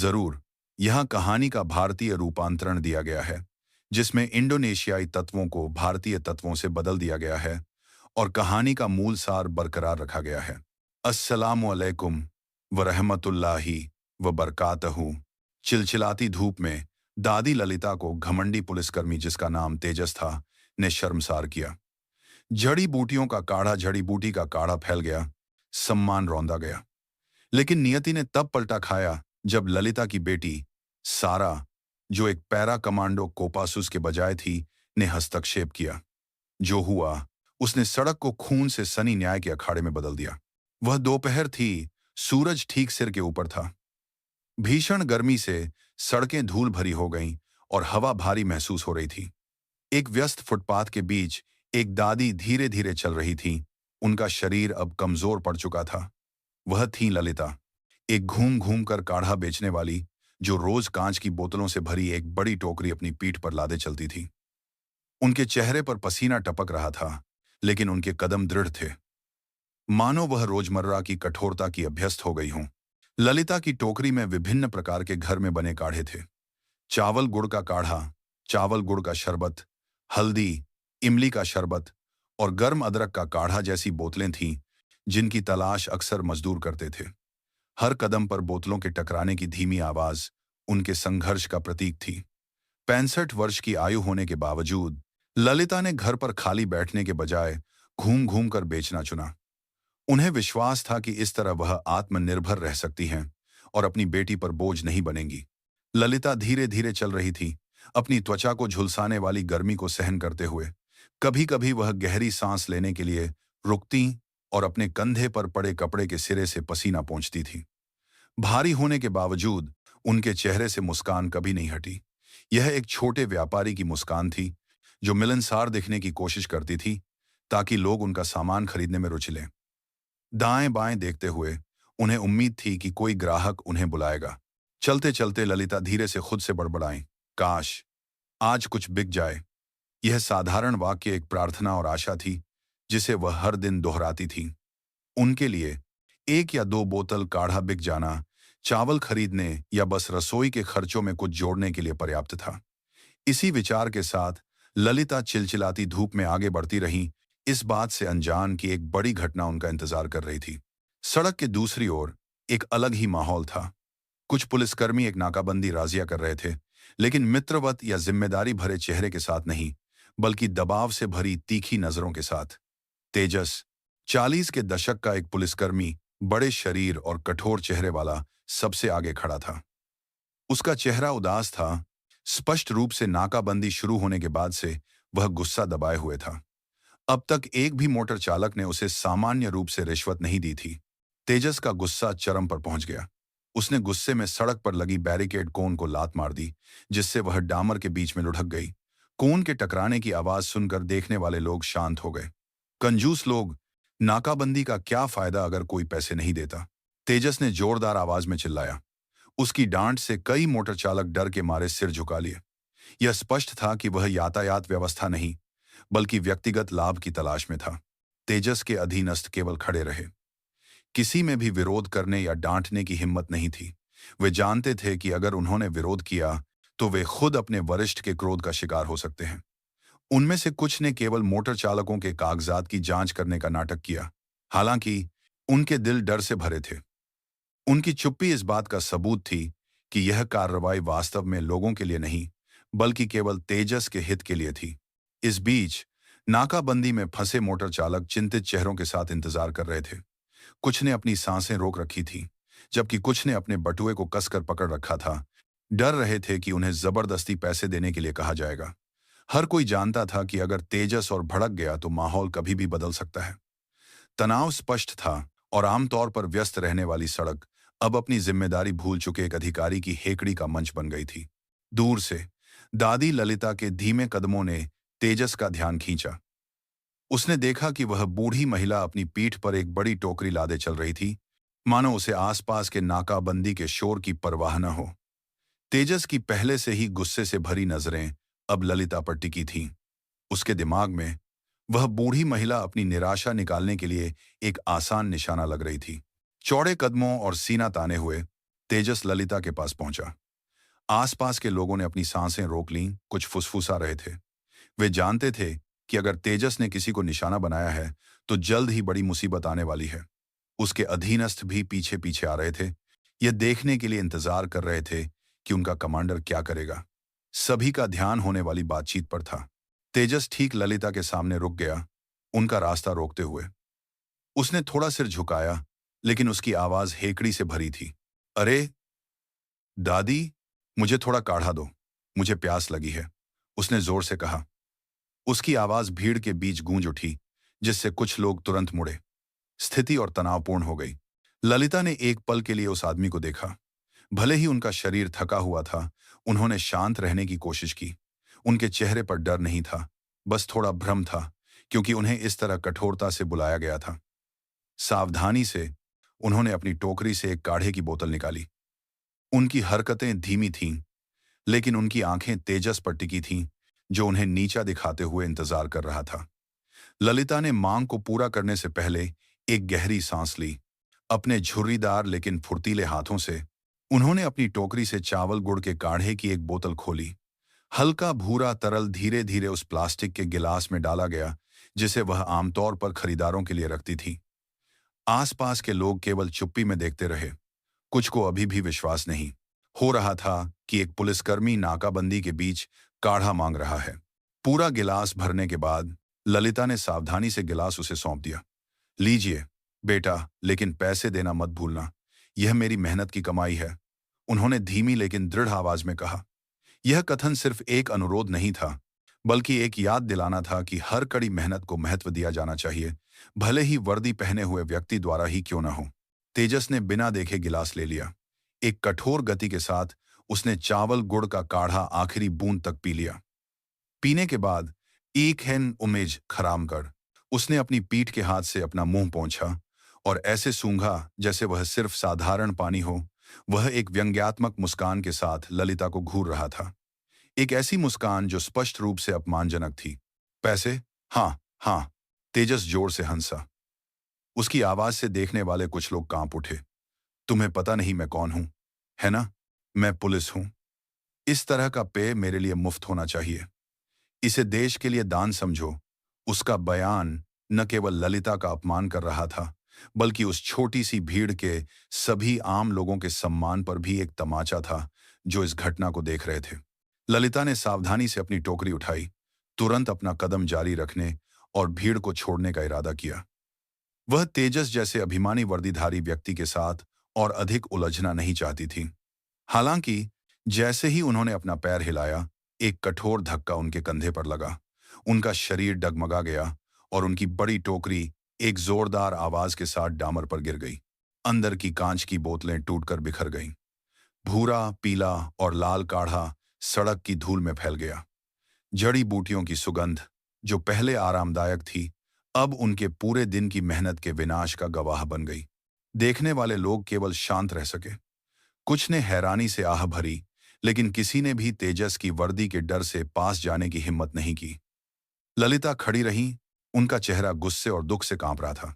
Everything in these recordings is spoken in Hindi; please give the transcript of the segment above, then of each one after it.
जरूर, यह कहानी का भारतीय रूपांतरण दिया गया है, जिसमें इंडोनेशियाई तत्वों को भारतीय तत्वों से बदल दिया गया है और कहानी का मूल सार बरकरार रखा गया है। अस्सलामु अलैकुम व रहमतुल्लाहि व बरकातहू। चिलचिलाती धूप में दादी ललिता को घमंडी पुलिसकर्मी, जिसका नाम तेजस था, ने शर्मसार किया। जड़ी बूटी का काढ़ा फैल गया, सम्मान रौंदा गया। लेकिन नियति ने तब पलटा खाया जब ललिता की बेटी सारा, जो एक पैरा कमांडो कोपासुस के बजाय थी, ने हस्तक्षेप किया। जो हुआ, उसने सड़क को खून से सनी न्याय के अखाड़े में बदल दिया। वह दोपहर थी, सूरज ठीक सिर के ऊपर था। भीषण गर्मी से सड़कें धूल भरी हो गईं और हवा भारी महसूस हो रही थी। एक व्यस्त फुटपाथ के बीच एक दादी धीरे धीरे चल रही थी। उनका शरीर अब कमजोर पड़ चुका था। वह थी ललिता, एक घूम घूम कर काढ़ा बेचने वाली, जो रोज कांच की बोतलों से भरी एक बड़ी टोकरी अपनी पीठ पर लादे चलती थी। उनके चेहरे पर पसीना टपक रहा था, लेकिन उनके कदम दृढ़ थे, मानो वह रोजमर्रा की कठोरता की अभ्यस्त हो गई हों। ललिता की टोकरी में विभिन्न प्रकार के घर में बने काढ़े थे। चावल गुड़ का काढ़ा, चावल गुड़ का शरबत, हल्दी, इमली का शरबत और गर्म अदरक का काढ़ा जैसी बोतलें थीं, जिनकी तलाश अक्सर मजदूर करते थे। हर कदम पर बोतलों के टकराने की धीमी आवाज उनके संघर्ष का प्रतीक थी। 65 वर्ष की आयु होने के बावजूद ललिता ने घर पर खाली बैठने के बजाय घूम घूम कर बेचना चुना। उन्हें विश्वास था कि इस तरह वह आत्मनिर्भर रह सकती हैं और अपनी बेटी पर बोझ नहीं बनेंगी। ललिता धीरे धीरे चल रही थी, अपनी त्वचा को झुलसाने वाली गर्मी को सहन करते हुए। कभी कभी वह गहरी सांस लेने के लिए रुकती और अपने कंधे पर पड़े कपड़े के सिरे से पसीना पोंछती थी। भारी होने के बावजूद उनके चेहरे से मुस्कान कभी नहीं हटी। यह एक छोटे व्यापारी की मुस्कान थी, जो मिलनसार दिखने की कोशिश करती थी ताकि लोग उनका सामान खरीदने में रुचि लें। दाएं बाएं देखते हुए उन्हें उम्मीद थी कि कोई ग्राहक उन्हें बुलाएगा। चलते चलते ललिता धीरे से खुद से बड़बड़ाई, काश आज कुछ बिक जाए। यह साधारण वाक्य एक प्रार्थना और आशा थी, जिसे वह हर दिन दोहराती थी। उनके लिए एक या दो बोतल काढ़ा बिक जाना, चावल खरीदने या बस रसोई के खर्चों में कुछ जोड़ने के लिए पर्याप्त था। इसी विचार के साथ ललिता चिलचिलाती धूप में आगे बढ़ती रही, इस बात से अनजान कि एक बड़ी घटना उनका इंतजार कर रही थी। सड़क के दूसरी ओर एक अलग ही माहौल था। कुछ पुलिसकर्मी एक नाकाबंदी राजिया कर रहे थे, लेकिन मित्रवत या जिम्मेदारी भरे चेहरे के साथ नहीं, बल्कि दबाव से भरी तीखी नजरों के साथ। तेजस, 40 के दशक का एक पुलिसकर्मी, बड़े शरीर और कठोर चेहरे वाला, सबसे आगे खड़ा था। उसका चेहरा उदास था। स्पष्ट रूप से नाकाबंदी शुरू होने के बाद से वह गुस्सा दबाए हुए था। अब तक एक भी मोटर चालक ने उसे सामान्य रूप से रिश्वत नहीं दी थी। तेजस का गुस्सा चरम पर पहुंच गया। उसने गुस्से में सड़क पर लगी बैरिकेड कोन को लात मार दी, जिससे वह डामर के बीच में लुढ़क गई। कोन के टकराने की आवाज सुनकर देखने वाले लोग शांत हो गए। कंजूस लोग, नाकाबंदी का क्या फायदा अगर कोई पैसे नहीं देता? तेजस ने जोरदार आवाज में चिल्लाया। उसकी डांट से कई मोटर चालक डर के मारे सिर झुका लिए। यह स्पष्ट था कि वह यातायात व्यवस्था नहीं, बल्कि व्यक्तिगत लाभ की तलाश में था। तेजस के अधीनस्थ केवल खड़े रहे। किसी में भी विरोध करने या डांटने की हिम्मत नहीं थी। वे जानते थे कि अगर उन्होंने विरोध किया तो वे खुद अपने वरिष्ठ के क्रोध का शिकार हो सकते हैं। उनमें से कुछ ने केवल मोटर चालकों के कागजात की जांच करने का नाटक किया, हालांकि उनके दिल डर से भरे थे। उनकी चुप्पी इस बात का सबूत थी कि यह कार्रवाई वास्तव में लोगों के लिए नहीं, बल्कि केवल तेजस के हित के लिए थी। इस बीच नाकाबंदी में फंसे मोटर चालक चिंतित चेहरों के साथ इंतजार कर रहे थे। कुछ ने अपनी सांसें रोक रखी थी, जबकि कुछ ने अपने बटुए को कसकर पकड़ रखा था। डर रहे थे कि उन्हें जबरदस्ती पैसे देने के लिए कहा जाएगा। हर कोई जानता था कि अगर तेजस और भड़क गया तो माहौल कभी भी बदल सकता है। तनाव स्पष्ट था और आमतौर पर व्यस्त रहने वाली सड़क अब अपनी जिम्मेदारी भूल चुके एक अधिकारी की हेकड़ी का मंच बन गई थी। दूर से दादी ललिता के धीमे कदमों ने तेजस का ध्यान खींचा। उसने देखा कि वह बूढ़ी महिला अपनी पीठ पर एक बड़ी टोकरी लादे चल रही थी, मानो उसे आसपास के नाकाबंदी के शोर की परवाह न हो। तेजस की पहले से ही गुस्से से भरी नजरें अब ललिता पर टिकी थीं। उसके दिमाग में वह बूढ़ी महिला अपनी निराशा निकालने के लिए एक आसान निशाना लग रही थी। चौड़े कदमों और सीना ताने हुए तेजस ललिता के पास पहुंचा। आसपास के लोगों ने अपनी सांसें रोक लीं, कुछ फुसफुसा रहे थे। वे जानते थे कि अगर तेजस ने किसी को निशाना बनाया है तो जल्द ही बड़ी मुसीबत आने वाली है। उसके अधीनस्थ भी पीछे पीछे आ रहे थे, यह देखने के लिए इंतजार कर रहे थे कि उनका कमांडर क्या करेगा। सभी का ध्यान होने वाली बातचीत पर था। तेजस ठीक ललिता के सामने रुक गया, उनका रास्ता रोकते हुए। उसने थोड़ा सिर झुकाया, लेकिन उसकी आवाज हेकड़ी से भरी थी। अरे दादी, मुझे थोड़ा काढ़ा दो, मुझे प्यास लगी है, उसने जोर से कहा। उसकी आवाज भीड़ के बीच गूंज उठी, जिससे कुछ लोग तुरंत मुड़े। स्थिति और तनावपूर्ण हो गई। ललिता ने एक पल के लिए उस आदमी को देखा। भले ही उनका शरीर थका हुआ था, उन्होंने शांत रहने की कोशिश की। उनके चेहरे पर डर नहीं था, बस थोड़ा भ्रम था, क्योंकि उन्हें इस तरह कठोरता से बुलाया गया था। सावधानी से उन्होंने अपनी टोकरी से एक काढ़े की बोतल निकाली। उनकी हरकतें धीमी थीं, लेकिन उनकी आंखें तेजस पर टिकी थीं, जो उन्हें नीचा दिखाते हुए इंतजार कर रहा था। ललिता ने मांग को पूरा करने से पहले एक गहरी सांस ली। अपने झुर्रीदार लेकिन फुर्तीले हाथों से उन्होंने अपनी टोकरी से चावल गुड़ के काढ़े की एक बोतल खोली। हल्का भूरा तरल धीरे धीरे उस प्लास्टिक के गिलास में डाला गया, जिसे वह आमतौर पर खरीदारों के लिए रखती थी। आसपास के लोग केवल चुप्पी में देखते रहे। कुछ को अभी भी विश्वास नहीं हो रहा था कि एक पुलिसकर्मी नाकाबंदी के बीच काढ़ा मांग रहा है। पूरा गिलास भरने के बाद ललिता ने सावधानी से गिलास उसे सौंप दिया। लीजिए बेटा, लेकिन पैसे देना मत भूलना, यह मेरी मेहनत की कमाई है, उन्होंने धीमी लेकिन दृढ़ आवाज में कहा। यह कथन सिर्फ एक अनुरोध नहीं था, बल्कि एक याद दिलाना था कि हर कड़ी मेहनत को महत्व दिया जाना चाहिए, भले ही वर्दी पहने हुए व्यक्ति द्वारा ही क्यों न हो। तेजस ने बिना देखे गिलास ले लिया। एक कठोर गति के साथ उसने चावल गुड़ का काढ़ा आखिरी बूंद तक पी लिया। पीने के बाद एक हैन उमेज खराम कर उसने अपनी पीठ के हाथ से अपना मुंह पोंछा और ऐसे सूंघा जैसे वह सिर्फ साधारण पानी हो। वह एक व्यंग्यात्मक मुस्कान के साथ ललिता को घूर रहा था, एक ऐसी मुस्कान जो स्पष्ट रूप से अपमानजनक थी। पैसे? हाँ हाँ, तेजस जोर से हंसा। उसकी आवाज से देखने वाले कुछ लोग कांप उठे। तुम्हें पता नहीं मैं कौन हूं, है ना? मैं पुलिस हूं। इस तरह का पेय मेरे लिए मुफ्त होना चाहिए। इसे देश के लिए दान समझो। उसका बयान न केवल ललिता का अपमान कर रहा था, बल्कि उस छोटी सी भीड़ के सभी आम लोगों के सम्मान पर भी एक तमाचा था, जो इस घटना को देख रहे थे। ललिता ने सावधानी से अपनी टोकरी उठाई, तुरंत अपना कदम जारी रखने और भीड़ को छोड़ने का इरादा किया। वह तेजस जैसे अभिमानी वर्दीधारी व्यक्ति के साथ और अधिक उलझना नहीं चाहती थी। हालांकि जैसे ही उन्होंने अपना पैर हिलाया, एक कठोर धक्का उनके कंधे पर लगा। उनका शरीर डगमगा गया और उनकी बड़ी टोकरी एक जोरदार आवाज के साथ डामर पर गिर गई। अंदर की कांच की बोतलें टूटकर बिखर गईं। भूरा, पीला और लाल काढ़ा सड़क की धूल में फैल गया। जड़ी बूटियों की सुगंध, जो पहले आरामदायक थी, अब उनके पूरे दिन की मेहनत के विनाश का गवाह बन गई। देखने वाले लोग केवल शांत रह सके। कुछ ने हैरानी से आह भरी, लेकिन किसी ने भी तेजस की वर्दी के डर से पास जाने की हिम्मत नहीं की। ललिता खड़ी रहीं, उनका चेहरा गुस्से और दुख से कांप रहा था।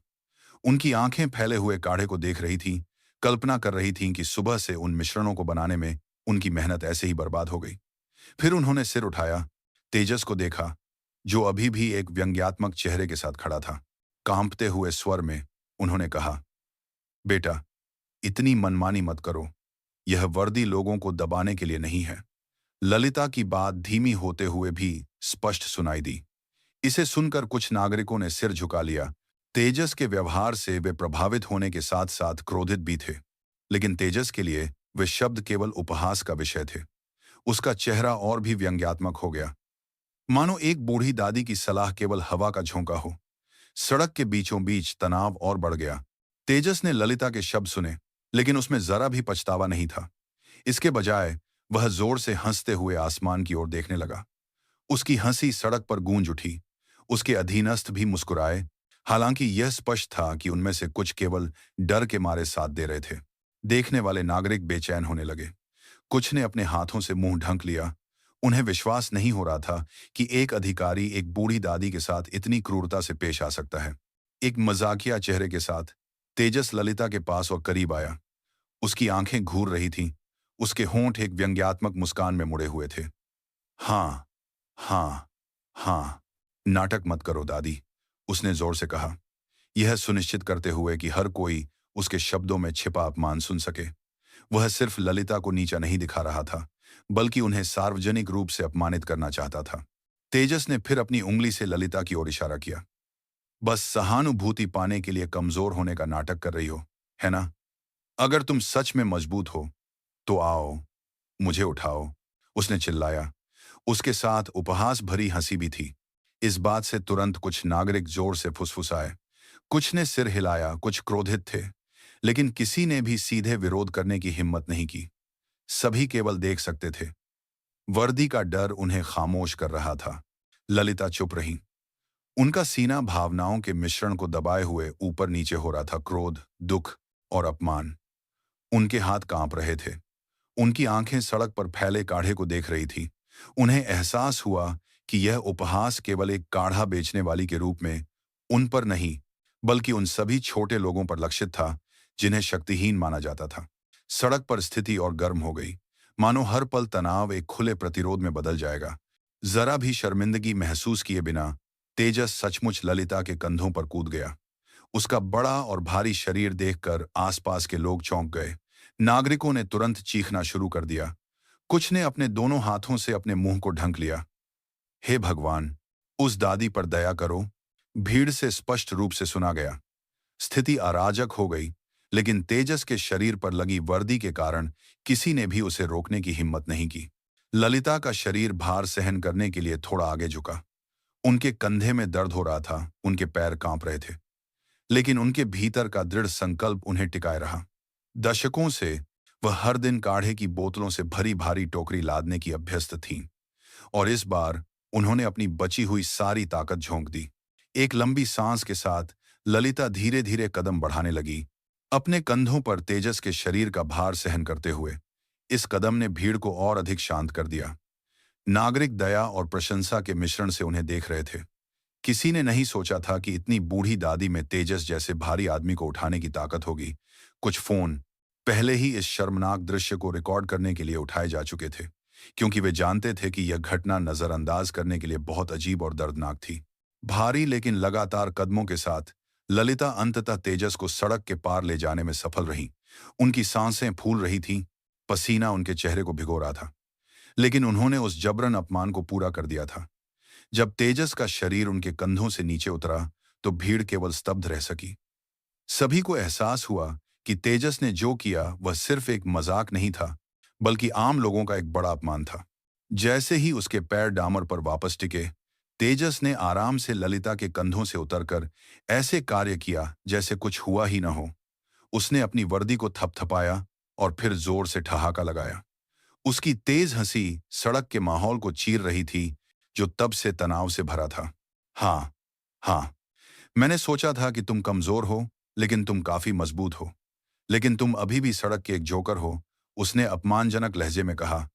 उनकी आंखें फैले हुए काढ़े को देख रही थीं, कल्पना कर रही थीं कि सुबह से उन मिश्रणों को बनाने में उनकी मेहनत ऐसे ही बर्बाद हो गई। फिर उन्होंने सिर उठाया, तेजस को देखा, जो अभी भी एक व्यंग्यात्मक चेहरे के साथ खड़ा था। कांपते हुए स्वर में उन्होंने कहा, बेटा, इतनी मनमानी मत करो। यह वर्दी लोगों को दबाने के लिए नहीं है। ललिता की बात धीमी होते हुए भी स्पष्ट सुनाई दी। इसे सुनकर कुछ नागरिकों ने सिर झुका लिया। तेजस के व्यवहार से वे प्रभावित होने के साथ साथ क्रोधित भी थे, लेकिन तेजस के लिए वे शब्द केवल उपहास का विषय थे। उसका चेहरा और भी व्यंग्यात्मक हो गया, मानो एक बूढ़ी दादी की सलाह केवल हवा का झोंका हो। सड़क के बीचों बीच तनाव और बढ़ गया। तेजस ने ललिता के शब्द सुने, लेकिन उसमें जरा भी पछतावा नहीं था। इसके बजाय वह जोर से हंसते हुए आसमान की ओर देखने लगा। उसकी हंसी सड़क पर गूंज उठी। उसके अधीनस्थ भी मुस्कुराए, हालांकि यह स्पष्ट था कि उनमें से कुछ केवल डर के मारे साथ दे रहे थे। देखने वाले नागरिक बेचैन होने लगे। कुछ ने अपने हाथों से मुंह ढक लिया। उन्हें विश्वास नहीं हो रहा था कि एक अधिकारी एक बूढ़ी दादी के साथ इतनी क्रूरता से पेश आ सकता है। एक मजाकिया चेहरे के साथ तेजस ललिता के पास और करीब आया। उसकी आंखें घूर रही थीं, उसके होंठ एक व्यंग्यात्मक मुस्कान में मुड़े हुए थे। हाँ, हाँ, हाँ। नाटक मत करो दादी, उसने जोर से कहा, यह सुनिश्चित करते हुए कि हर कोई उसके शब्दों में छिपा अपमान सुन सके। वह सिर्फ ललिता को नीचा नहीं दिखा रहा था, बल्कि उन्हें सार्वजनिक रूप से अपमानित करना चाहता था। तेजस ने फिर अपनी उंगली से ललिता की ओर इशारा किया। बस सहानुभूति पाने के लिए कमजोर होने का नाटक कर रही हो, है ना? अगर तुम सच में मजबूत हो, तो आओ, मुझे उठाओ, उसने चिल्लाया। उसके साथ उपहास भरी हंसी भी थी। इस बात से तुरंत कुछ नागरिक जोर से फुसफुसाए। कुछ ने सिर हिलाया, कुछ क्रोधित थे, लेकिन किसी ने भी सीधे विरोध करने की हिम्मत नहीं की। सभी केवल देख सकते थे। वर्दी का डर उन्हें खामोश कर रहा था। ललिता चुप रही। उनका सीना भावनाओं के मिश्रण को दबाए हुए ऊपर नीचे हो रहा था, क्रोध, दुख और अपमान। उनके हाथ कांप रहे थे। उनकी आंखें सड़क पर फैले काढ़े को देख रही थी। उन्हें एहसास हुआ कि यह उपहास केवल एक काढ़ा बेचने वाली के रूप में उन पर नहीं, बल्कि उन सभी छोटे लोगों पर लक्षित था जिन्हें शक्तिहीन माना जाता था। सड़क पर स्थिति और गर्म हो गई, मानो हर पल तनाव एक खुले प्रतिरोध में बदल जाएगा। जरा भी शर्मिंदगी महसूस किए बिना तेजस सचमुच ललिता के कंधों पर कूद गया। उसका बड़ा और भारी शरीर देखकर आसपास के लोग चौंक गए। नागरिकों ने तुरंत चीखना शुरू कर दिया। कुछ ने अपने दोनों हाथों से अपने मुंह को ढंक लिया। हे भगवान, उस दादी पर दया करो, भीड़ से स्पष्ट रूप से सुना गया। स्थिति अराजक हो गई, लेकिन तेजस के शरीर पर लगी वर्दी के कारण किसी ने भी उसे रोकने की हिम्मत नहीं की। ललिता का शरीर भार सहन करने के लिए थोड़ा आगे झुका। उनके कंधे में दर्द हो रहा था, उनके पैर कांप रहे थे, लेकिन उनके भीतर का दृढ़ संकल्प उन्हें टिकाए रहा। दशकों से वह हर दिन काढ़े की बोतलों से भरी भारी टोकरी लादने की अभ्यस्त थीं, और इस बार उन्होंने अपनी बची हुई सारी ताकत झोंक दी। एक लंबी सांस के साथ ललिता धीरे धीरे कदम बढ़ाने लगी, अपने कंधों पर तेजस के शरीर का भार सहन करते हुए। इस कदम ने भीड़ को और अधिक शांत कर दिया। नागरिक दया और प्रशंसा के मिश्रण से उन्हें देख रहे थे। किसी ने नहीं सोचा था कि इतनी बूढ़ी दादी में तेजस जैसे भारी आदमी को उठाने की ताकत होगी। कुछ फोन पहले ही इस शर्मनाक दृश्य को रिकॉर्ड करने के लिए उठाए जा चुके थे, क्योंकि वे जानते थे कि यह घटना नजरअंदाज करने के लिए बहुत अजीब और दर्दनाक थी। भारी लेकिन लगातार कदमों के साथ ललिता अंततः तेजस को सड़क के पार ले जाने में सफल रही। उनकी सांसें फूल रही थीं, पसीना उनके चेहरे को भिगो रहा था, लेकिन उन्होंने उस जबरन अपमान को पूरा कर दिया था। जब तेजस का शरीर उनके कंधों से नीचे उतरा, तो भीड़ केवल स्तब्ध रह सकी। सभी को एहसास हुआ कि तेजस ने जो किया वह सिर्फ एक मजाक नहीं था, बल्कि आम लोगों का एक बड़ा अपमान था। जैसे ही उसके पैर डामर पर वापस टिके, तेजस ने आराम से ललिता के कंधों से उतरकर ऐसे कार्य किया जैसे कुछ हुआ ही न हो। उसने अपनी वर्दी को थपथपाया और फिर जोर से ठहाका लगाया। उसकी तेज हंसी सड़क के माहौल को चीर रही थी, जो तब से तनाव से भरा था। हाँ, हाँ, मैंने सोचा था कि तुम कमजोर हो, लेकिन तुम काफी मजबूत हो। लेकिन तुम अभी भी सड़क के एक जोकर हो, उसने अपमानजनक लहजे में कहा।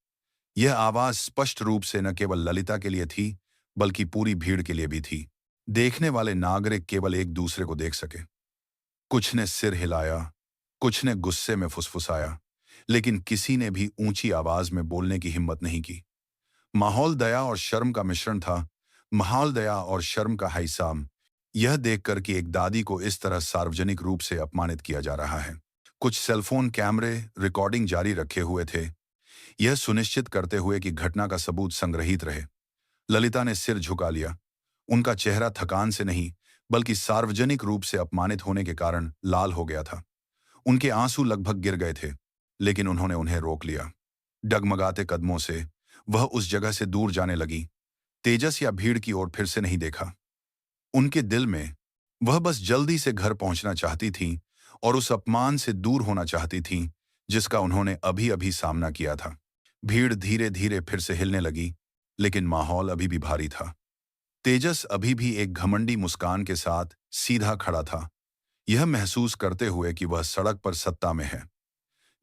यह आवाज स्पष्ट रूप से न केवल ललिता के लिए थी, बल्कि पूरी भीड़ के लिए भी थी। देखने वाले नागरिक केवल एक दूसरे को देख सके। कुछ ने सिर हिलाया, कुछ ने गुस्से में फुसफुसाया, लेकिन किसी ने भी ऊंची आवाज में बोलने की हिम्मत नहीं की। माहौल दया और शर्म का मिश्रण था। माहौल दया और शर्म का हाइसाम, यह देखकर कि एक दादी को इस तरह सार्वजनिक रूप से अपमानित किया जा रहा है। कुछ सेलफोन कैमरे रिकॉर्डिंग जारी रखे हुए थे, यह सुनिश्चित करते हुए कि घटना का सबूत संग्रहित रहे। ललिता ने सिर झुका लिया। उनका चेहरा थकान से नहीं, बल्कि सार्वजनिक रूप से अपमानित होने के कारण लाल हो गया था। उनके आंसू लगभग गिर गए थे, लेकिन उन्होंने उन्हें रोक लिया। डगमगाते कदमों से वह उस जगह से दूर जाने लगी। तेजस या भीड़ की ओर फिर से नहीं देखा। उनके दिल में वह बस जल्दी से घर पहुंचना चाहती थी और उस अपमान से दूर होना चाहती थी जिसका उन्होंने अभी अभी सामना किया था। भीड़ धीरे धीरे फिर से हिलने लगी, लेकिन माहौल अभी भी भारी था। तेजस अभी भी एक घमंडी मुस्कान के साथ सीधा खड़ा था, यह महसूस करते हुए कि वह सड़क पर सत्ता में है।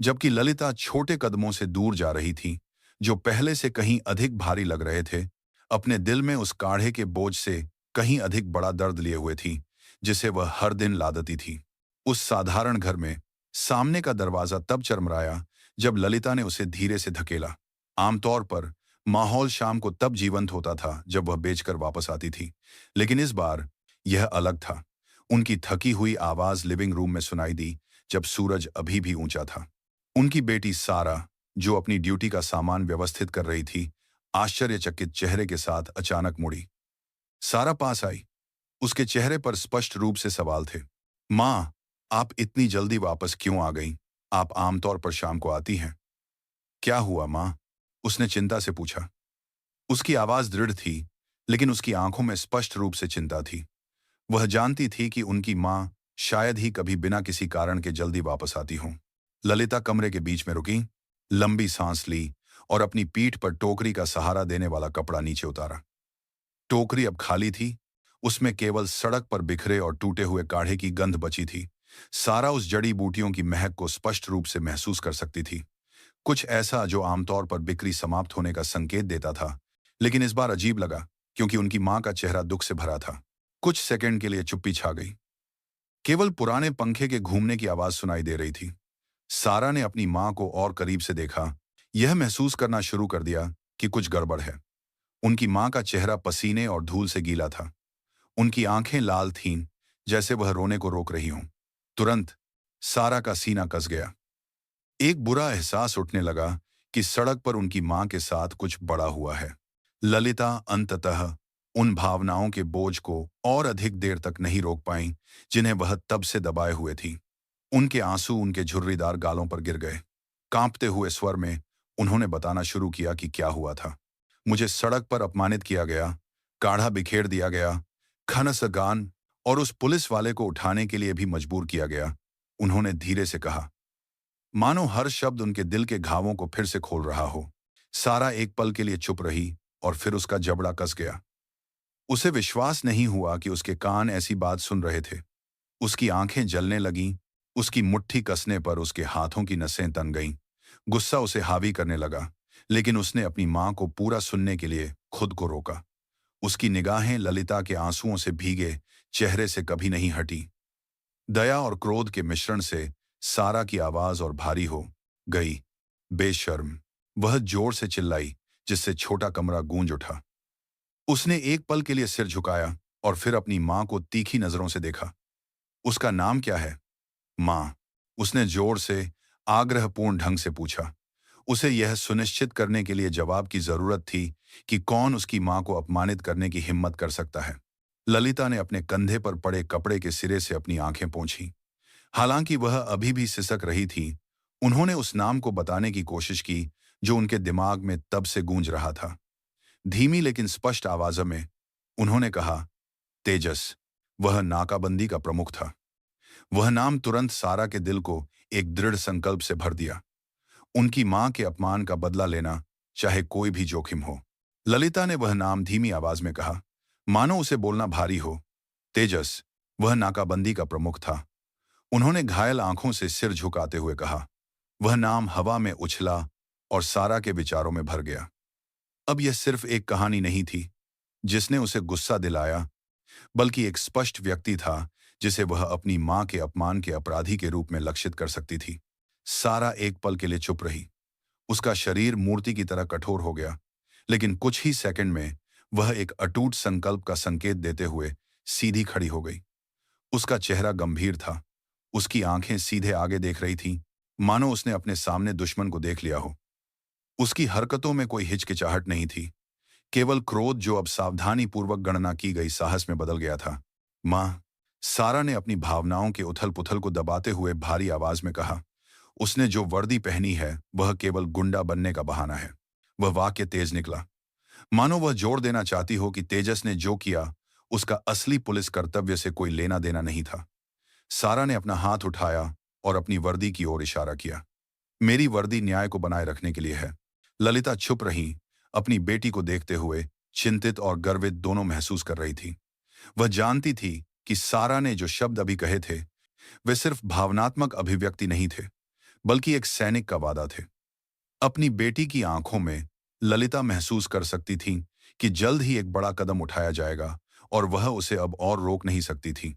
जबकि ललिता छोटे कदमों से दूर जा रही थी, जो पहले से कहीं अधिक भारी लग रहे थे, अपने दिल में उस काढ़े के बोझ से कहीं अधिक बड़ा दर्द लिए हुए थी, जिसे वह हर दिन लादती थी। उस साधारण घर में सामने का दरवाजा तब चरमराया जब ललिता ने उसे धीरे से धकेला। आमतौर पर माहौल शाम को तब जीवंत होता था जब वह बेचकर वापस आती थी, लेकिन इस बार यह अलग था। उनकी थकी हुई आवाज लिविंग रूम में सुनाई दी जब सूरज अभी भी ऊंचा था। उनकी बेटी सारा, जो अपनी ड्यूटी का सामान व्यवस्थित कर रही थी, आश्चर्यचकित चेहरे के साथ अचानक मुड़ी। सारा पास आई। उसके चेहरे पर स्पष्ट रूप से सवाल थे। माँ, आप इतनी जल्दी वापस क्यों आ गईं? आप आमतौर पर शाम को आती हैं। क्या हुआ माँ? उसने चिंता से पूछा। उसकी आवाज दृढ़ थी, लेकिन उसकी आंखों में स्पष्ट रूप से चिंता थी। वह जानती थी कि उनकी माँ शायद ही कभी बिना किसी कारण के जल्दी वापस आती हों। ललिता कमरे के बीच में रुकी, लंबी सांस ली और अपनी पीठ पर टोकरी का सहारा देने वाला कपड़ा नीचे उतारा। टोकरी अब खाली थी। उसमें केवल सड़क पर बिखरे और टूटे हुए काढ़े की गंध बची थी। सारा उस जड़ी बूटियों की महक को स्पष्ट रूप से महसूस कर सकती थी। कुछ ऐसा जो आमतौर पर बिक्री समाप्त होने का संकेत देता था, लेकिन इस बार अजीब लगा क्योंकि उनकी मां का चेहरा दुख से भरा था। कुछ सेकंड के लिए चुप्पी छा गई। केवल पुराने पंखे के घूमने की आवाज सुनाई दे रही थी। सारा ने अपनी मां को और करीब से देखा, यह महसूस करना शुरू कर दिया कि कुछ गड़बड़ है। उनकी मां का चेहरा पसीने और धूल से गीला था। उनकी आंखें लाल थीं, जैसे वह रोने को रोक रही हों। तुरंत सारा का सीना कस गया। एक बुरा एहसास उठने लगा कि सड़क पर उनकी मां के साथ कुछ बड़ा हुआ है। ललिता अंततः उन भावनाओं के बोझ को और अधिक देर तक नहीं रोक पाई जिन्हें वह तब से दबाए हुए थी। उनके आंसू उनके झुर्रीदार गालों पर गिर गए। कांपते हुए स्वर में उन्होंने बताना शुरू किया कि क्या हुआ था। मुझे सड़क पर अपमानित किया गया, काढ़ा बिखेर दिया गया, खानसगान और उस पुलिस वाले को उठाने के लिए भी मजबूर किया गया, उन्होंने धीरे से कहा, मानो हर शब्द उनके दिल के घावों को फिर से खोल रहा हो। सारा एक पल के लिए चुप रही और फिर उसका जबड़ा कस गया। उसे विश्वास नहीं हुआ कि उसके कान ऐसी बात सुन रहे थे। उसकी आंखें जलने लगीं, उसकी मुट्ठी कसने पर उसके हाथों की नसें तन गईं। गुस्सा उसे हावी करने लगा, लेकिन उसने अपनी मां को पूरा सुनने के लिए खुद को रोका। उसकी निगाहें ललिता के आंसुओं से भीगे चेहरे से कभी नहीं हटी। दया और क्रोध के मिश्रण से सारा की आवाज और भारी हो गई। बेशर्म! वह जोर से चिल्लाई, जिससे छोटा कमरा गूंज उठा। उसने एक पल के लिए सिर झुकाया और फिर अपनी मां को तीखी नजरों से देखा। उसका नाम क्या है? मां, उसने जोर से आग्रहपूर्ण ढंग से पूछा। उसे यह सुनिश्चित करने के लिए जवाब की जरूरत थी कि कौन उसकी मां को अपमानित करने की हिम्मत कर सकता है। ललिता ने अपने कंधे पर पड़े कपड़े के सिरे से अपनी आंखें पोंछीं। हालांकि वह अभी भी सिसक रही थी, उन्होंने उस नाम को बताने की कोशिश की जो उनके दिमाग में तब से गूंज रहा था। धीमी लेकिन स्पष्ट आवाज में उन्होंने कहा, तेजस। वह नाकाबंदी का प्रमुख था। वह नाम तुरंत सारा के दिल को एक दृढ़ संकल्प से भर दिया। उनकी मां के अपमान का बदला लेना, चाहे कोई भी जोखिम हो। ललिता ने वह नाम धीमी आवाज में कहा, मानो उसे बोलना भारी हो। तेजस, वह नाकाबंदी का प्रमुख था। उन्होंने घायल आंखों से सिर झुकाते हुए कहा। वह नाम हवा में उछला और सारा के विचारों में भर गया। अब यह सिर्फ एक कहानी नहीं थी जिसने उसे गुस्सा दिलाया, बल्कि एक स्पष्ट व्यक्ति था जिसे वह अपनी मां के अपमान के अपराधी के रूप में लक्षित कर सकती थी। सारा एक पल के लिए चुप रही। उसका शरीर मूर्ति की तरह कठोर हो गया, लेकिन कुछ ही सेकंड में वह एक अटूट संकल्प का संकेत देते हुए सीधी खड़ी हो गई। उसका चेहरा गंभीर था। उसकी आंखें सीधे आगे देख रही थीं, मानो उसने अपने सामने दुश्मन को देख लिया हो। उसकी हरकतों में कोई हिचकिचाहट नहीं थी, केवल क्रोध जो अब सावधानी पूर्वक गणना की गई साहस में बदल गया था। मां, सारा ने अपनी भावनाओं के उथल पुथल को दबाते हुए भारी आवाज में कहा, उसने जो वर्दी पहनी है वह केवल गुंडा बनने का बहाना है। वह वाक्य तेज निकला, मानो वह जोर देना चाहती हो कि तेजस ने जो किया उसका असली पुलिस कर्तव्य से कोई लेना देना नहीं था। सारा ने अपना हाथ उठाया और अपनी वर्दी की ओर इशारा किया। मेरी वर्दी न्याय को बनाए रखने के लिए है। ललिता चुप रही, अपनी बेटी को देखते हुए चिंतित और गर्वित दोनों महसूस कर रही थी। वह जानती थी कि सारा ने जो शब्द अभी कहे थे वे सिर्फ भावनात्मक अभिव्यक्ति नहीं थे, बल्कि एक सैनिक का वादा थे। अपनी बेटी की आंखों में ललिता महसूस कर सकती थी कि जल्द ही एक बड़ा कदम उठाया जाएगा और वह उसे अब और रोक नहीं सकती थी।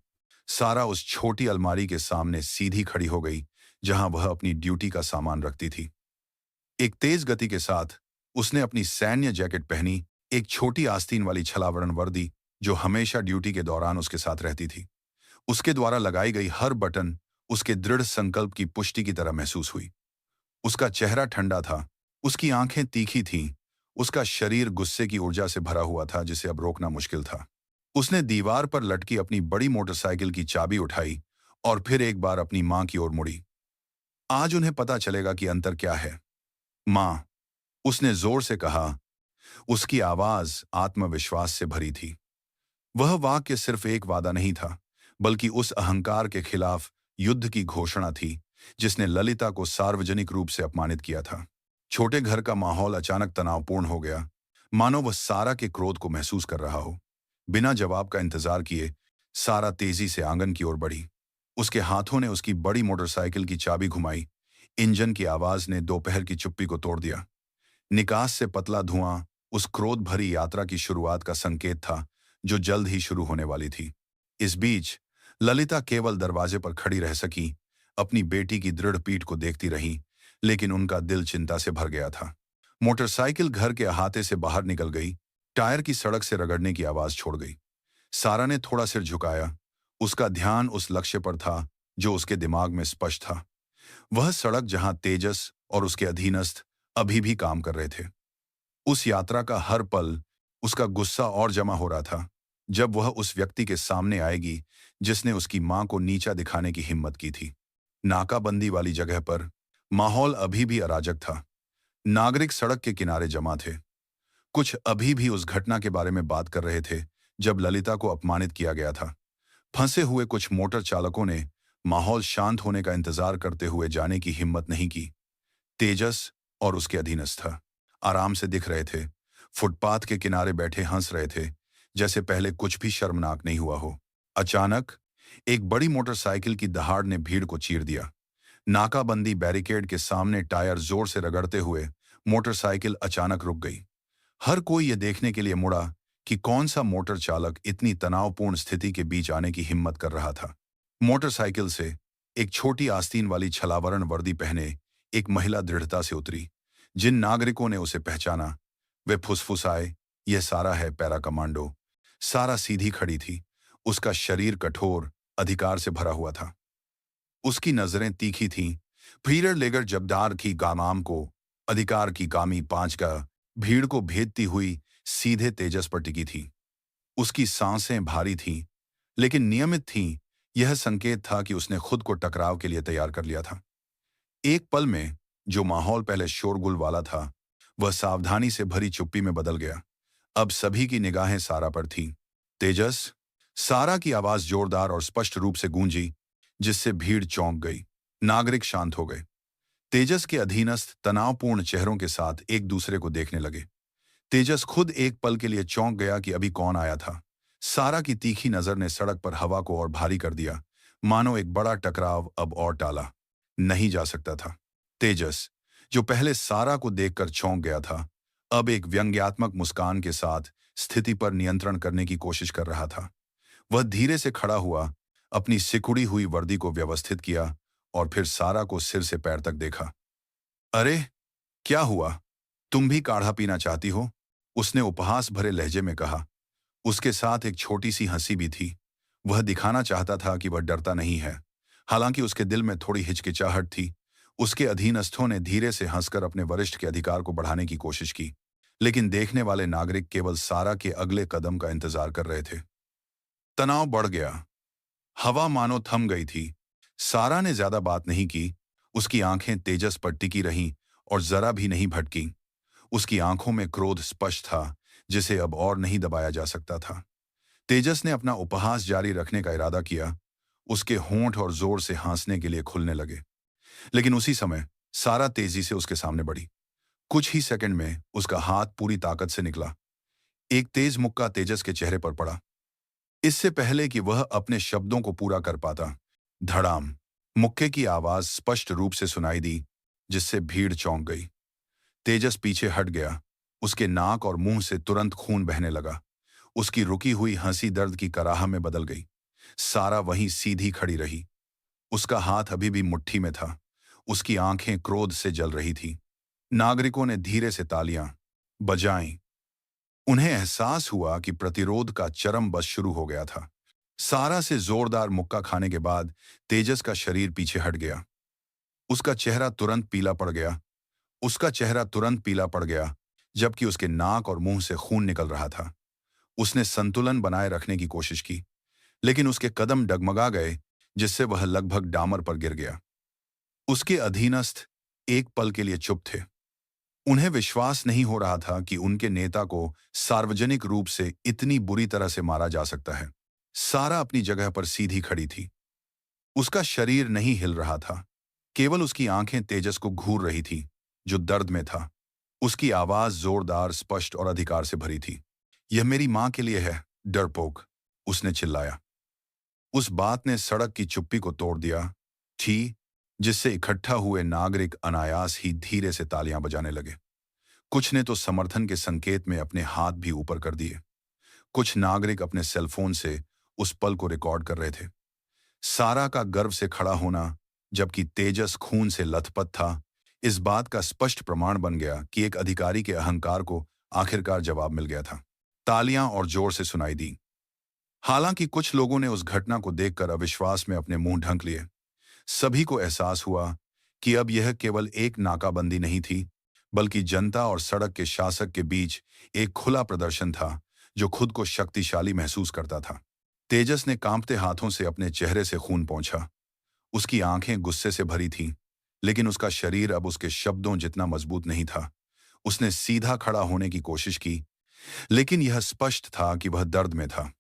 सारा उस छोटी अलमारी के सामने सीधी खड़ी हो गई जहां वह अपनी ड्यूटी का सामान रखती थी। एक तेज गति के साथ उसने अपनी सैन्य जैकेट पहनी, एक छोटी आस्तीन वाली छलावरण वर्दी जो हमेशा ड्यूटी के दौरान उसके साथ रहती थी। उसके द्वारा लगाई गई हर बटन उसके दृढ़ संकल्प की पुष्टि की तरह महसूस हुई। उसका चेहरा ठंडा था, उसकी आंखें तीखी थीं, उसका शरीर गुस्से की ऊर्जा से भरा हुआ था जिसे अब रोकना मुश्किल था। उसने दीवार पर लटकी अपनी बड़ी मोटरसाइकिल की चाबी उठाई और फिर एक बार अपनी मां की ओर मुड़ी। आज उन्हें पता चलेगा कि अंतर क्या है। मां, उसने जोर से कहा। उसकी आवाज आत्मविश्वास से भरी थी। वह वाक्य सिर्फ एक वादा नहीं था, बल्कि उस अहंकार के खिलाफ युद्ध की घोषणा थी जिसने ललिता को सार्वजनिक रूप से अपमानित किया था। छोटे घर का माहौल अचानक तनावपूर्ण हो गया, मानो वह सारा के क्रोध को महसूस कर रहा हो। बिना जवाब का इंतजार किए सारा तेजी से आंगन की ओर बढ़ी। उसके हाथों ने उसकी बड़ी मोटरसाइकिल की चाबी घुमाई। इंजन की आवाज ने दोपहर की चुप्पी को तोड़ दिया। निकास से पतला धुआं उस क्रोध भरी यात्रा की शुरुआत का संकेत था जो जल्द ही शुरू होने वाली थी। इस बीच ललिता केवल दरवाजे पर खड़ी रह सकी, अपनी बेटी की दृढ़ पीठ को देखती रही, लेकिन उनका दिल चिंता से भर गया था। मोटरसाइकिल घर के अहाते से बाहर निकल गई, टायर की सड़क से रगड़ने की आवाज छोड़ गई। सारा ने थोड़ा सिर झुकाया। उसका ध्यान उस लक्ष्य पर था जो उसके दिमाग में स्पष्ट था। वह सड़क जहां तेजस और उसके अधीनस्थ अभी भी काम कर रहे थे। उस यात्रा का हर पल उसका गुस्सा और जमा हो रहा था। जब वह उस व्यक्ति के सामने आएगी जिसने उसकी मां को नीचा दिखाने की हिम्मत की थी। नाकाबंदी वाली जगह पर माहौल अभी भी अराजक था। नागरिक सड़क के किनारे जमा थे। कुछ अभी भी उस घटना के बारे में बात कर रहे थे जब ललिता को अपमानित किया गया था। फंसे हुए कुछ मोटर चालकों ने माहौल शांत होने का इंतजार करते हुए जाने की हिम्मत नहीं की। तेजस और उसके अधीनस्थ आराम से दिख रहे थे, फुटपाथ के किनारे बैठे हंस रहे थे, जैसे पहले कुछ भी शर्मनाक नहीं हुआ हो। अचानक एक बड़ी मोटरसाइकिल की दहाड़ ने भीड़ को चीर दिया। नाकाबंदी बैरिकेड के सामने टायर जोर से रगड़ते हुए मोटरसाइकिल अचानक रुक गई। हर कोई यह देखने के लिए मुड़ा कि कौन सा मोटर चालक इतनी तनावपूर्ण स्थिति के बीच आने की हिम्मत कर रहा था। मोटरसाइकिल से एक छोटी आस्तीन वाली छलावरण वर्दी पहने एक महिला दृढ़ता से उतरी। जिन नागरिकों ने उसे पहचाना वे फुसफुसाए, यह सारा है, पैरा कमांडो। सारा सीधी खड़ी थी, उसका शरीर कठोर अधिकार से भरा हुआ था। उसकी नजरें तीखी थीं। पीटर लेगर जब्दार की गामाम को अधिकार की कामी पांच का भीड़ को भेदती हुई सीधे तेजस पर टिकी थी। उसकी सांसें भारी थीं, लेकिन नियमित थीं। यह संकेत था कि उसने खुद को टकराव के लिए तैयार कर लिया था। एक पल में जो माहौल पहले शोरगुल वाला था वह सावधानी से भरी चुप्पी में बदल गया। अब सभी की निगाहें सारा पर थीं। तेजस, सारा की आवाज जोरदार और स्पष्ट रूप से गूंजी, जिससे भीड़ चौंक गई। नागरिक शांत हो गए। तेजस के अधीनस्थ तनावपूर्ण चेहरों के साथ एक दूसरे को देखने लगे। तेजस खुद एक पल के लिए चौंक गया कि अभी कौन आया था। सारा की तीखी नजर ने सड़क पर हवा को और भारी कर दिया, मानो एक बड़ा टकराव अब और टाला नहीं जा सकता था। तेजस, जो पहले सारा को देखकर चौंक गया था, अब एक व्यंग्यात्मक मुस्कान के साथ स्थिति पर नियंत्रण करने की कोशिश कर रहा था। वह धीरे से खड़ा हुआ, अपनी सिकुड़ी हुई वर्दी को व्यवस्थित किया और फिर सारा को सिर से पैर तक देखा। अरे, क्या हुआ? तुम भी काढ़ा पीना चाहती हो? उसने उपहास भरे लहजे में कहा। उसके साथ एक छोटी सी हंसी भी थी। वह दिखाना चाहता था कि वह डरता नहीं है, हालांकि उसके दिल में थोड़ी हिचकिचाहट थी। उसके अधीनस्थों ने धीरे से हंसकर अपने वरिष्ठ के अधिकार को बढ़ाने की कोशिश की, लेकिन देखने वाले नागरिक केवल सारा के अगले कदम का इंतजार कर रहे थे। तनाव बढ़ गया। हवा मानो थम गई थी। सारा ने ज्यादा बात नहीं की। उसकी आंखें तेजस पर टिकी रहीं और जरा भी नहीं भटकी। उसकी आंखों में क्रोध स्पष्ट था, जिसे अब और नहीं दबाया जा सकता था। तेजस ने अपना उपहास जारी रखने का इरादा किया। उसके होंठ और जोर से हंसने के लिए खुलने लगे। लेकिन उसी समय सारा तेजी से उसके सामने बढ़ी। कुछ ही सेकंड में उसका हाथ पूरी ताकत से निकला। एक तेज मुक्का तेजस के चेहरे पर पड़ा। इससे पहले कि वह अपने शब्दों को पूरा कर पाता, धड़ाम, मुक्के की आवाज स्पष्ट रूप से सुनाई दी, जिससे भीड़ चौंक गई। तेजस पीछे हट गया। उसके नाक और मुंह से तुरंत खून बहने लगा। उसकी रुकी हुई हंसी दर्द की कराह में बदल गई। सारा वहीं सीधी खड़ी रही। उसका हाथ अभी भी मुट्ठी में था, उसकी आंखें क्रोध से जल रही थी। नागरिकों ने धीरे से तालियां बजाईं। उन्हें एहसास हुआ कि प्रतिरोध का चरम बस शुरू हो गया था। सारा से जोरदार मुक्का खाने के बाद तेजस का शरीर पीछे हट गया। उसका चेहरा तुरंत पीला पड़ गया। उसका चेहरा तुरंत पीला पड़ गया, जबकि उसके नाक और मुंह से खून निकल रहा था। उसने संतुलन बनाए रखने की कोशिश की, लेकिन उसके कदम डगमगा गए, जिससे वह लगभग डामर पर गिर गया। उसके अधीनस्थ एक पल के लिए चुप थे। उन्हें विश्वास नहीं हो रहा था कि उनके नेता को सार्वजनिक रूप से इतनी बुरी तरह से मारा जा सकता है। सारा अपनी जगह पर सीधी खड़ी थी। उसका शरीर नहीं हिल रहा था। केवल उसकी आंखें तेजस को घूर रही थी, जो दर्द में था। उसकी आवाज जोरदार, स्पष्ट और अधिकार से भरी थी। यह मेरी मां के लिए है, डरपोक, उसने चिल्लाया। उस बात ने सड़क की चुप्पी को तोड़ दिया थी, जिससे इकट्ठा हुए नागरिक अनायास ही धीरे से तालियां बजाने लगे। कुछ ने तो समर्थन के संकेत में अपने हाथ भी ऊपर कर दिए। कुछ नागरिक अपने सेलफोन से उस पल को रिकॉर्ड कर रहे थे। सारा का गर्व से खड़ा होना, जबकि तेजस खून से लथपथ था, इस बात का स्पष्ट प्रमाण बन गया कि एक अधिकारी के अहंकार को आखिरकार जवाब मिल गया था। तालियां और जोर से सुनाई दी। हालांकि कुछ लोगों ने उस घटना को देखकर अविश्वास में अपने मुंह ढक लिए। सभी को एहसास हुआ कि अब यह केवल एक नाकाबंदी नहीं थी, बल्कि जनता और सड़क के शासक के बीच एक खुला प्रदर्शन था, जो खुद को शक्तिशाली महसूस करता था। तेजस ने कांपते हाथों से अपने चेहरे से खून पोंछा। उसकी आंखें गुस्से से भरी थीं, लेकिन उसका शरीर अब उसके शब्दों जितना मजबूत नहीं था। उसने सीधा खड़ा होने की कोशिश की, लेकिन यह स्पष्ट था कि वह दर्द में था।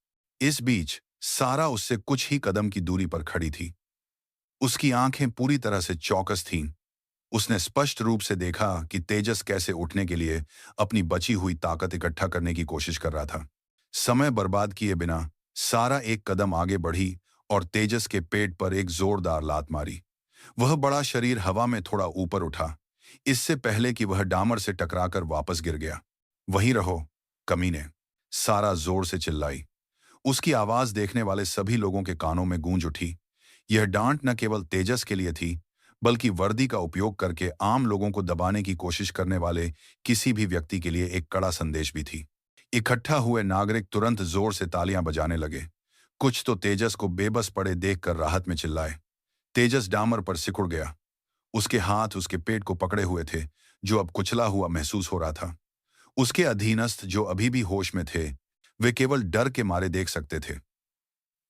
इस बीच सारा उससे कुछ ही कदम की दूरी पर खड़ी थी। उसकी आंखें पूरी तरह से चौकस थीं। उसने स्पष्ट रूप से देखा कि तेजस कैसे उठने के लिए अपनी बची हुई ताकत इकट्ठा करने की कोशिश कर रहा था। समय बर्बाद किए बिना सारा एक कदम आगे बढ़ी और तेजस के पेट पर एक जोरदार लात मारी। वह बड़ा शरीर हवा में थोड़ा ऊपर उठा, इससे पहले कि वह डामर से टकराकर वापस गिर गया। वहीं रहो, कमीने, सारा जोर से चिल्लाई। उसकी आवाज देखने वाले सभी लोगों के कानों में गूंज उठी। यह डांट न केवल तेजस के लिए थी, बल्कि वर्दी का उपयोग करके आम लोगों को दबाने की कोशिश करने वाले किसी भी व्यक्ति के लिए एक कड़ा संदेश भी थी। इकट्ठा हुए नागरिक तुरंत जोर से तालियां बजाने लगे। कुछ तो तेजस को बेबस पड़े देखकर राहत में चिल्लाए। तेजस डामर पर सिकुड़ गया। उसके हाथ उसके पेट को पकड़े हुए थे, जो अब कुचला हुआ महसूस हो रहा था। उसके अधीनस्थ, जो अभी भी होश में थे, वे केवल डर के मारे देख सकते थे।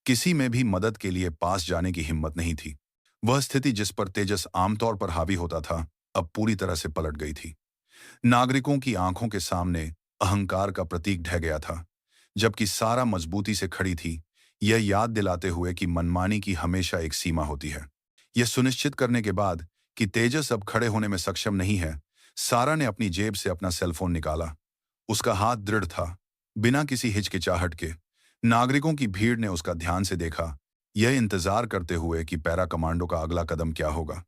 किसी में भी मदद के लिए पास जाने की हिम्मत नहीं थी। वह स्थिति जिस पर तेजस आमतौर पर हावी होता था, अब पूरी तरह से पलट गई थी। नागरिकों की आंखों के सामने अहंकार का प्रतीक ढह गया था, जबकि सारा मजबूती से खड़ी थी, यह याद दिलाते हुए कि मनमानी की हमेशा एक सीमा होती है। यह सुनिश्चित करने के बाद कि तेजस अब खड़े होने में सक्षम नहीं है, सारा ने अपनी जेब से अपना सेलफोन निकाला। उसका हाथ दृढ़ था, बिना किसी हिचकिचाहट के। नागरिकों की भीड़ ने उसका ध्यान से देखा, यह इंतजार करते हुए कि पैरा कमांडो का अगला कदम क्या होगा।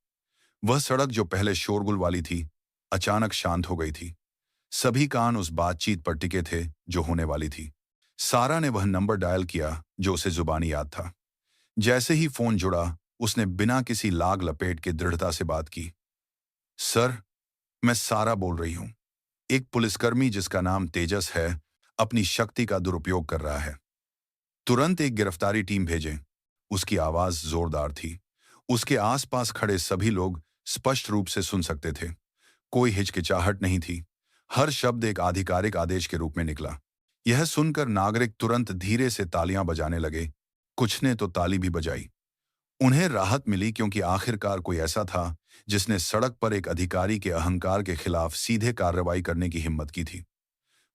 वह सड़क जो पहले शोरगुल वाली थी, अचानक शांत हो गई थी। सभी कान उस बातचीत पर टिके थे जो होने वाली थी। सारा ने वह नंबर डायल किया जो उसे जुबानी याद था। जैसे ही फोन जुड़ा, उसने बिना किसी लाग लपेट के दृढ़ता से बात की। सर, मैं सारा बोल रही हूं। एक पुलिसकर्मी जिसका नाम तेजस है, अपनी शक्ति का दुरुपयोग कर रहा है। तुरंत एक गिरफ्तारी टीम भेजें। उसकी आवाज जोरदार थी। उसके आसपास खड़े सभी लोग स्पष्ट रूप से सुन सकते थे। कोई हिचकिचाहट नहीं थी। हर शब्द एक आधिकारिक आदेश के रूप में निकला। यह सुनकर नागरिक तुरंत धीरे से तालियां बजाने लगे। कुछ ने तो ताली भी बजाई। उन्हें राहत मिली, क्योंकि आखिरकार कोई ऐसा था जिसने सड़क पर एक अधिकारी के अहंकार के खिलाफ सीधे कार्रवाई करने की हिम्मत की थी।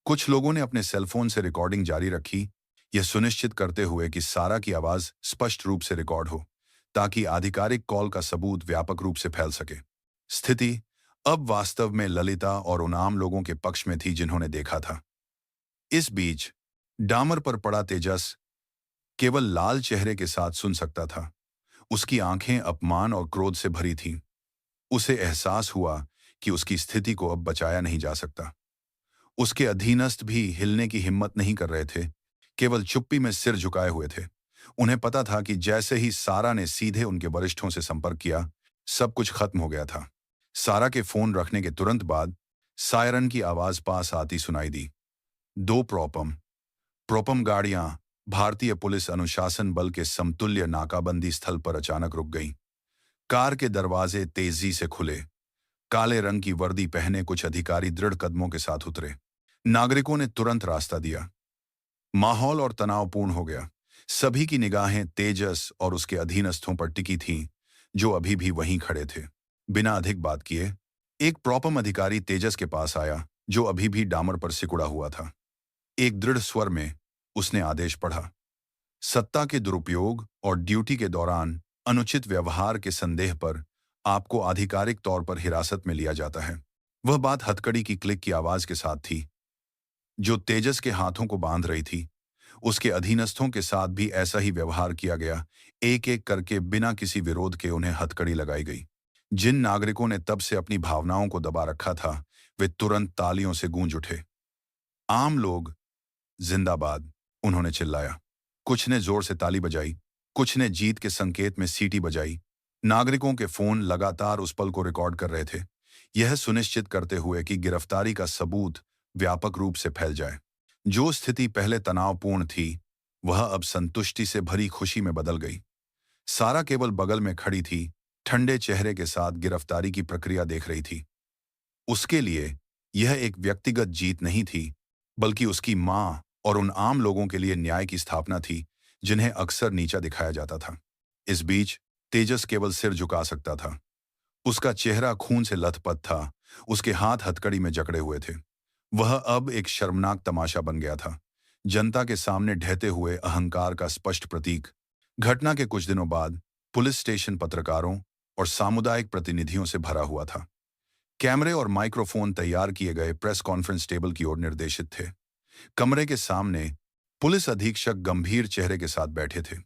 कुछ लोगों ने अपने सेलफोन से रिकॉर्डिंग जारी रखी, यह सुनिश्चित करते हुए कि सारा की आवाज स्पष्ट रूप से रिकॉर्ड हो, ताकि आधिकारिक कॉल का सबूत व्यापक रूप से फैल सके। स्थिति अब वास्तव में ललिता और उन आम लोगों के पक्ष में थी जिन्होंने देखा था। इस बीच डामर पर पड़ा तेजस केवल लाल चेहरे के साथ सुन सकता था। उसकी आंखें अपमान और क्रोध से भरी थीं। उसे एहसास हुआ कि उसकी स्थिति को अब बचाया नहीं जा सकता। उसके अधीनस्थ भी हिलने की हिम्मत नहीं कर रहे थे, केवल चुप्पी में सिर झुकाए हुए थे। उन्हें पता था कि जैसे ही सारा ने सीधे उनके वरिष्ठों से संपर्क किया, सब कुछ खत्म हो गया था। सारा के फोन रखने के तुरंत बाद सायरन की आवाज पास आती सुनाई दी। दो प्रोपम प्रोपम गाड़ियां भारतीय पुलिस अनुशासन बल के समतुल्य नाकाबंदी स्थल पर अचानक रुक गईं। कार के दरवाजे तेजी से खुले। काले रंग की वर्दी पहने कुछ अधिकारी दृढ़ कदमों के साथ उतरे। नागरिकों ने तुरंत रास्ता दिया। माहौल और तनावपूर्ण हो गया। सभी की निगाहें तेजस और उसके अधीनस्थों पर टिकी थीं, जो अभी भी वहीं खड़े थे। बिना अधिक बात किए एक प्रोपम अधिकारी तेजस के पास आया, जो अभी भी डामर पर सिकुड़ा हुआ था। एक दृढ़ स्वर में उसने आदेश पढ़ा। सत्ता के दुरुपयोग और ड्यूटी के दौरान अनुचित व्यवहार के संदेह पर आपको आधिकारिक तौर पर हिरासत में लिया जाता है। वह बात हथकड़ी की क्लिक की आवाज के साथ थी, जो तेजस के हाथों को बांध रही थी। उसके अधीनस्थों के साथ भी ऐसा ही व्यवहार किया गया। एक एक करके बिना किसी विरोध के उन्हें हथकड़ी लगाई गई। जिन नागरिकों ने तब से अपनी भावनाओं को दबा रखा था, वे तुरंत तालियों से गूंज उठे। आम लोग जिंदाबाद, उन्होंने चिल्लाया। कुछ ने जोर से ताली बजाई, कुछ ने जीत के संकेत में सीटी बजाई। नागरिकों के फोन लगातार उस पल को रिकॉर्ड कर रहे थे, यह सुनिश्चित करते हुए कि गिरफ्तारी का सबूत व्यापक रूप से फैल जाए। जो स्थिति पहले तनावपूर्ण थी, वह अब संतुष्टि से भरी खुशी में बदल गई। सारा केवल बगल में खड़ी थी, ठंडे चेहरे के साथ गिरफ्तारी की प्रक्रिया देख रही थी। उसके लिए यह एक व्यक्तिगत जीत नहीं थी, बल्कि उसकी मां और उन आम लोगों के लिए न्याय की स्थापना थी, जिन्हें अक्सर नीचा दिखाया जाता था। इस बीच तेजस केवल सिर झुका सकता था। उसका चेहरा खून से लथपथ था, उसके हाथ हथकड़ी में जकड़े हुए थे। वह अब एक शर्मनाक तमाशा बन गया था, जनता के सामने ढहते हुए अहंकार का स्पष्ट प्रतीक। घटना के कुछ दिनों बाद पुलिस स्टेशन पत्रकारों और सामुदायिक प्रतिनिधियों से भरा हुआ था। कैमरे और माइक्रोफोन तैयार किए गए प्रेस कॉन्फ्रेंस टेबल की ओर निर्देशित थे। कमरे के सामने पुलिस अधीक्षक गंभीर चेहरे के साथ बैठे थे।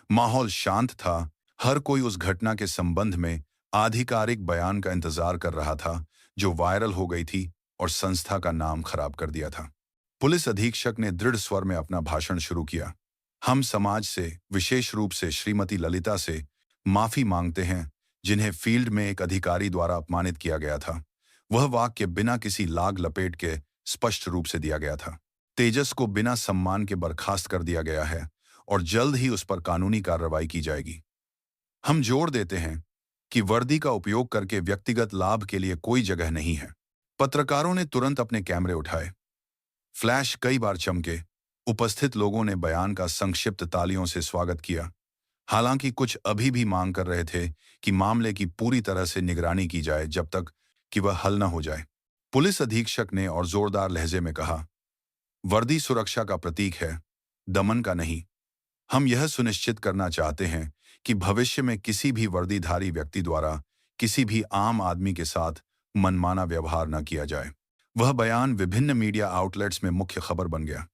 माहौल शांत था। हर कोई उस घटना के संबंध में आधिकारिक बयान का इंतजार कर रहा था, जो वायरल हो गई थी और संस्था का नाम खराब कर दिया था। पुलिस अधीक्षक ने दृढ़ स्वर में अपना भाषण शुरू किया। हम समाज से, विशेष रूप से श्रीमती ललिता से माफी मांगते हैं, जिन्हें फील्ड में एक अधिकारी द्वारा अपमानित किया गया था। वह वाक्य बिना किसी लाग लपेट के स्पष्ट रूप से दिया गया था। तेजस को बिना सम्मान के बर्खास्त कर दिया गया है और जल्द ही उस पर कानूनी कार्रवाई की जाएगी। हम जोर देते हैं कि वर्दी का उपयोग करके व्यक्तिगत लाभ के लिए कोई जगह नहीं है। पत्रकारों ने तुरंत अपने कैमरे उठाए। फ्लैश कई बार चमके। उपस्थित लोगों ने बयान का संक्षिप्त तालियों से स्वागत किया। हालांकि कुछ अभी भी मांग कर रहे थे कि मामले की पूरी तरह से निगरानी की जाए जब तक कि वह हल न हो जाए। पुलिस अधीक्षक ने और जोरदार लहजे में कहा, वर्दी सुरक्षा का प्रतीक है, दमन का नहीं। हम यह सुनिश्चित करना चाहते हैं कि भविष्य में किसी भी वर्दीधारी व्यक्ति द्वारा किसी भी आम आदमी के साथ मनमाना व्यवहार न किया जाए। वह बयान विभिन्न मीडिया आउटलेट्स में मुख्य खबर बन गया।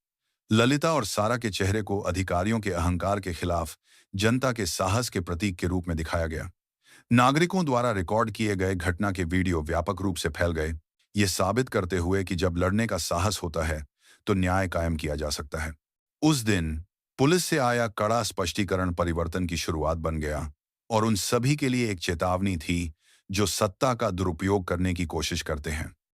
ललिता और सारा के चेहरे को अधिकारियों के अहंकार के खिलाफ जनता के साहस के प्रतीक के रूप में दिखाया गया। नागरिकों द्वारा रिकॉर्ड किए गए घटना के वीडियो व्यापक रूप से फैल गए, ये साबित करते हुए कि जब लड़ने का साहस होता है तो न्याय कायम किया जा सकता है। उस दिन पुलिस से आया कड़ा स्पष्टीकरण परिवर्तन की शुरुआत बन गया और उन सभी के लिए एक चेतावनी थी जो सत्ता का दुरुपयोग करने की कोशिश करते हैं।